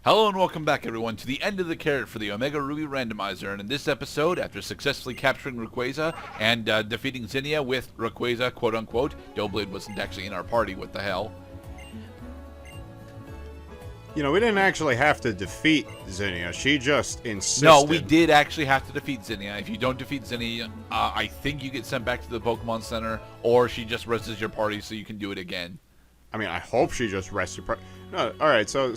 Hello and welcome back, everyone, to the end of the carrot for the Omega Ruby Randomizer. And in this episode, after successfully capturing Rayquaza and defeating Zinnia with Rayquaza, quote-unquote, Doughblade wasn't actually in our party, what the hell. You know, we didn't actually have to defeat Zinnia. She just insisted. No, we did actually have to defeat Zinnia. If you don't defeat Zinnia, I think you get sent back to the Pokemon Center, or she just rests your party so you can do it again. I mean, I hope she just rests your party. No, all right, so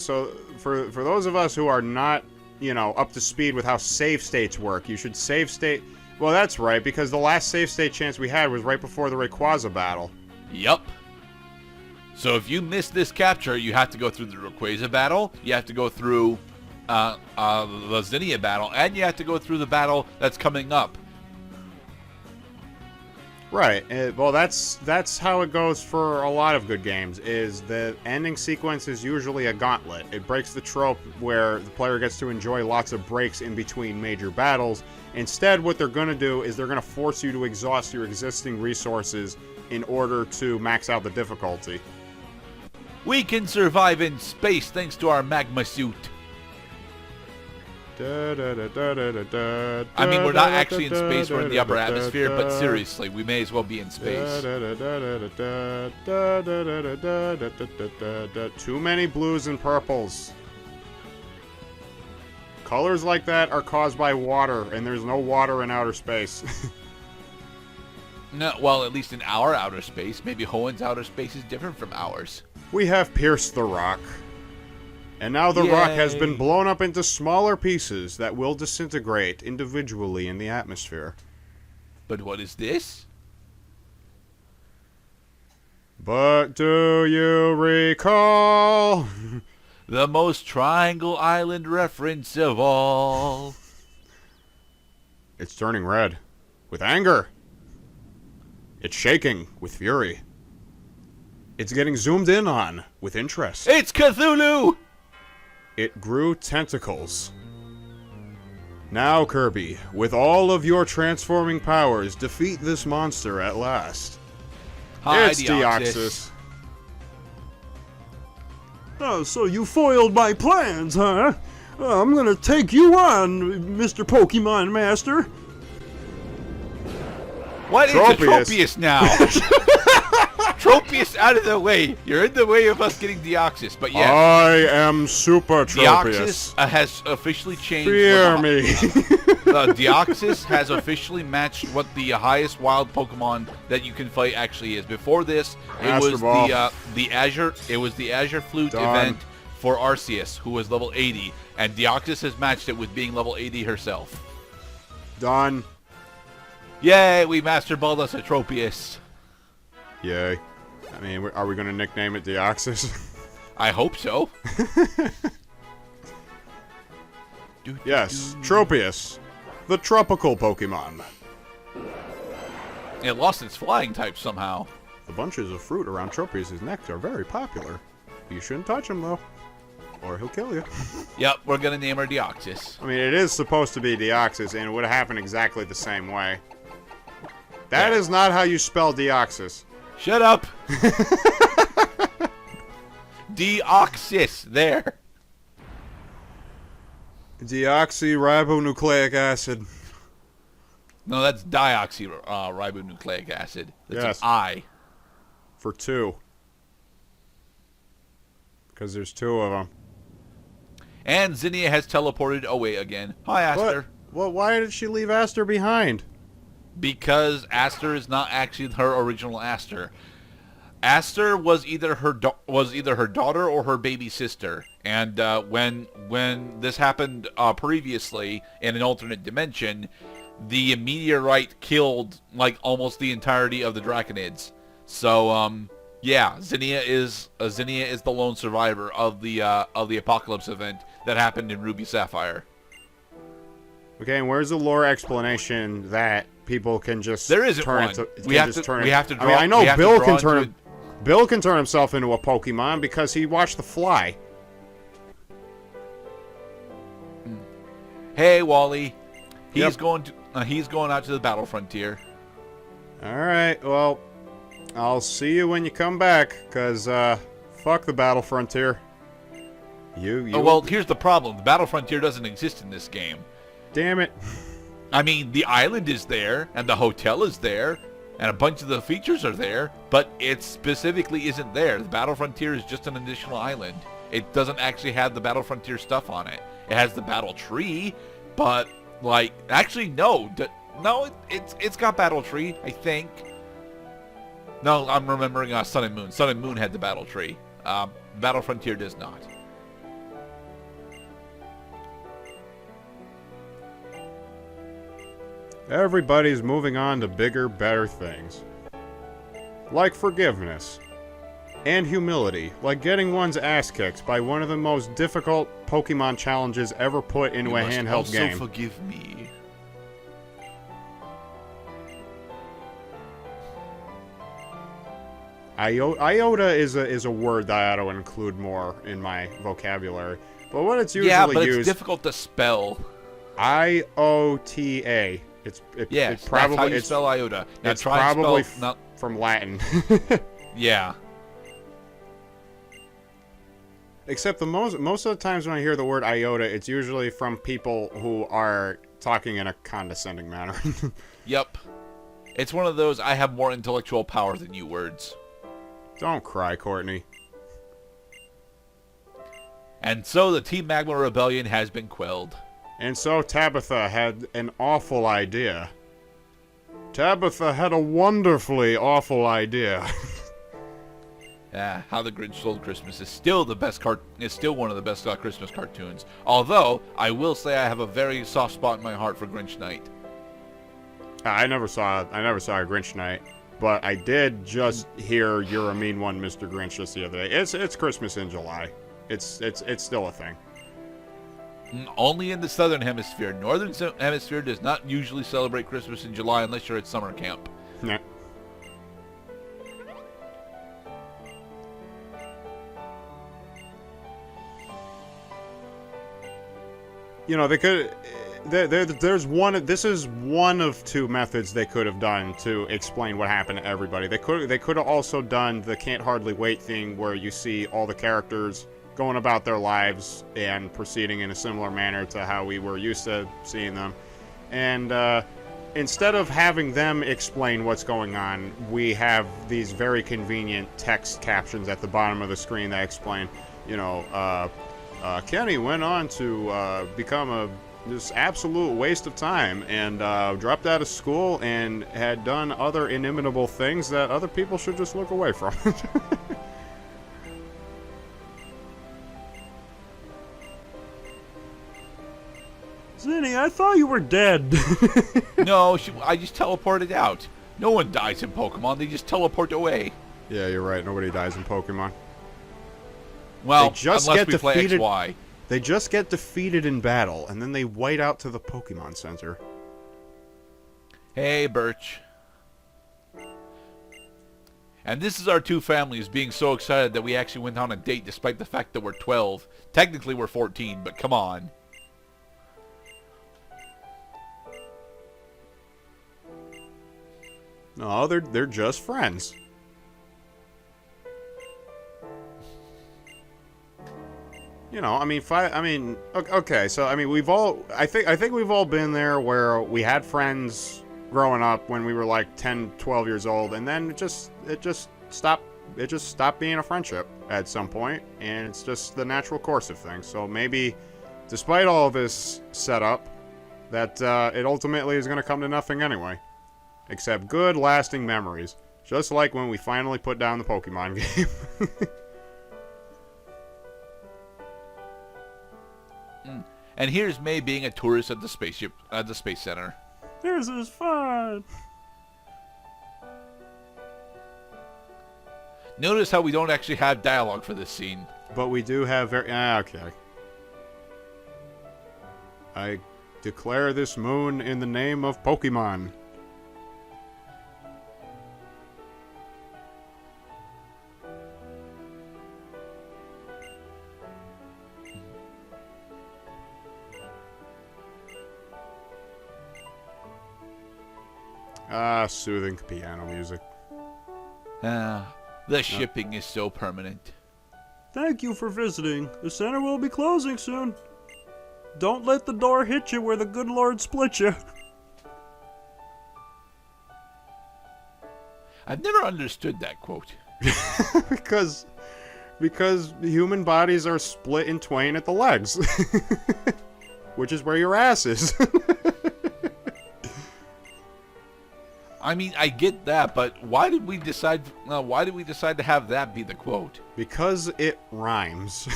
for those of us who are not, you know, up to speed with how save states work, you should save state. Well, that's right, because the last save state chance we had was right before the Rayquaza battle. Yup. So if you miss this capture, you have to go through the Rayquaza battle, you have to go through the Zinnia battle, and you have to go through the battle that's coming up. Right. Well, that's how it goes for a lot of good games, is the ending sequence is usually a gauntlet. It breaks the trope where the player gets to enjoy lots of breaks in between major battles. Instead, what they're going to do is they're going to force you to exhaust your existing resources in order to max out the difficulty. We can survive in space thanks to our magma suit. I mean, we're not actually in space, we're in the upper atmosphere, but seriously, we may as well be in space. Too many blues and purples. Colors like that are caused by water, and there's no water in outer space. No, well, at least in our outer space. Maybe Hoenn's outer space is different from ours. We have pierced the rock. And now the rock has been blown up into smaller pieces that will disintegrate individually in the atmosphere. But what is this? But do you recall? The most Triangle Island reference of all. It's turning red. With anger. It's shaking with fury. It's getting zoomed in on with interest. It's Cthulhu! It grew tentacles. Now, Kirby, with all of your transforming powers, defeat this monster at last. Hi, it's Deoxys. Oh, so you foiled my plans, huh? I'm gonna take you on, Mr. Pokemon Master. What is a Tropius now? Tropius out of the way. You're in the way of us getting Deoxys, but yeah. I am Super Tropius. Deoxys has officially changed. Fear me. Deoxys has officially matched what the highest wild Pokemon that you can fight actually is. Before this, it was the Azure Flute event for Arceus, who was level 80, and Deoxys has matched it with being level 80 herself. Done. Yay, we Master Balled us a Tropius. Yay. I mean, are we going to nickname it Deoxys? I hope so. Yes, Tropius. The tropical Pokemon. It lost its flying type somehow. The bunches of fruit around Tropius' neck are very popular. You shouldn't touch them, though. Or he'll kill you. Yep, we're going to name her Deoxys. I mean, it is supposed to be Deoxys, and it would happen exactly the same way. That is not how you spell Deoxys. Shut up! Deoxys, there. Deoxyribonucleic acid. No, that's dioxyribonucleic acid. That's yes. an I. For two. Because there's two of them. And Zinnia has teleported away again. Hi, Aster. Well, why did she leave Aster behind? Because Aster is not actually her original Aster. Aster was either her daughter or her baby sister. And when this happened previously in an alternate dimension, the meteorite killed like almost the entirety of the Draconids. So yeah, Zinnia is the lone survivor of the Apocalypse event that happened in Ruby Sapphire. Okay, and where's the lore explanation that people can just there isn't turn one. Into, we have to draw. I mean, I know Bill can turn. Bill can turn himself into a Pokemon because he watched The Fly. Hey, Wally, he's going out to the battle frontier. All right, well, I'll see you when you come back, cause fuck the battle frontier. You. Oh, well, here's the problem. The Battle Frontier doesn't exist in this game. Damn it. I mean, the island is there, and the hotel is there, and a bunch of the features are there, but it specifically isn't there. The Battle Frontier is just an additional island. It doesn't actually have the Battle Frontier stuff on it. It has the Battle Tree, but, like, actually, no. It's got Battle Tree, I think. No, I'm remembering Sun and Moon. Sun and Moon had the Battle Tree. Battle Frontier does not. Everybody's moving on to bigger, better things. Like forgiveness. And humility, like getting one's ass kicked by one of the most difficult Pokemon challenges ever put into a handheld game. You must also forgive me. Iota is a word that I ought to include more in my vocabulary. But what it's usually used... Yeah, but used, it's difficult to spell. IOTA. Yes, probably, that's how you spell iota. Now it's try probably and spell... from Latin. Yeah. Except most of the times when I hear the word iota, it's usually from people who are talking in a condescending manner. Yep. It's one of those I have more intellectual power than you words. Don't cry, Courtney. And so the Team Magma Rebellion has been quelled. And so Tabitha had an awful idea. Tabitha had a wonderfully awful idea. How the Grinch Stole Christmas is still the best is still one of the best Christmas cartoons. Although I will say I have a very soft spot in my heart for Grinch Night. I never saw a Grinch Night, but I did just hear "You're a Mean One, Mr. Grinch" just the other day. It's Christmas in July. It's still a thing. Only in the Southern Hemisphere. Northern Hemisphere does not usually celebrate Christmas in July unless you're at summer camp. Yeah. You know, they could. There's one. This is one of two methods they could have done to explain what happened to everybody. They could have also done the "Can't Hardly Wait" thing, where you see all the characters going about their lives and proceeding in a similar manner to how we were used to seeing them. And instead of having them explain what's going on, we have these very convenient text captions at the bottom of the screen that explain, you know, Kenny went on to become this absolute waste of time and dropped out of school and had done other inimitable things that other people should just look away from. Zinni, I thought you were dead. No, I just teleported out. No one dies in Pokemon, they just teleport away. Yeah, you're right. Nobody dies in Pokemon. Well, unless we play XY. They just get defeated in battle, and then they white out to the Pokemon Center. Hey, Birch. And this is our two families being so excited that we actually went on a date despite the fact that we're 12. Technically we're 14, but come on. No, they're just friends. You know, I mean, okay, so I mean, I think we've all been there where we had friends growing up when we were like 10, 12 years old, and then it just stopped being a friendship at some point, and it's just the natural course of things. So maybe, despite all of this setup, that it ultimately is going to come to nothing anyway. Except good, lasting memories. Just like when we finally put down the Pokemon game. And here's May being a tourist at the Space Center. This is fun. Notice how we don't actually have dialogue for this scene. But we do have okay. I declare this moon in the name of Pokemon. Soothing piano music. The shipping is so permanent. Thank you for visiting. The center will be closing soon. Don't let the door hit you where the good Lord split you. I've never understood that quote. because human bodies are split in twain at the legs. Which is where your ass is. I mean, I get that, but why did we decide to have that be the quote? Because it rhymes.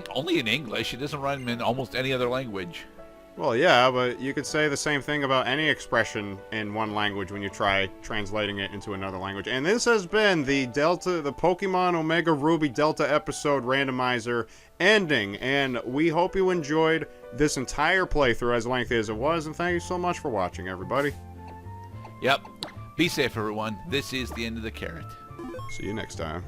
Only in English. It doesn't rhyme in almost any other language. Well, yeah, but you could say the same thing about any expression in one language when you try translating it into another language. And this has been the Pokemon Omega Ruby Delta episode randomizer ending. And we hope you enjoyed this entire playthrough as lengthy as it was. And thank you so much for watching, everybody. Yep. Be safe, everyone. This is the end of the carrot. See you next time.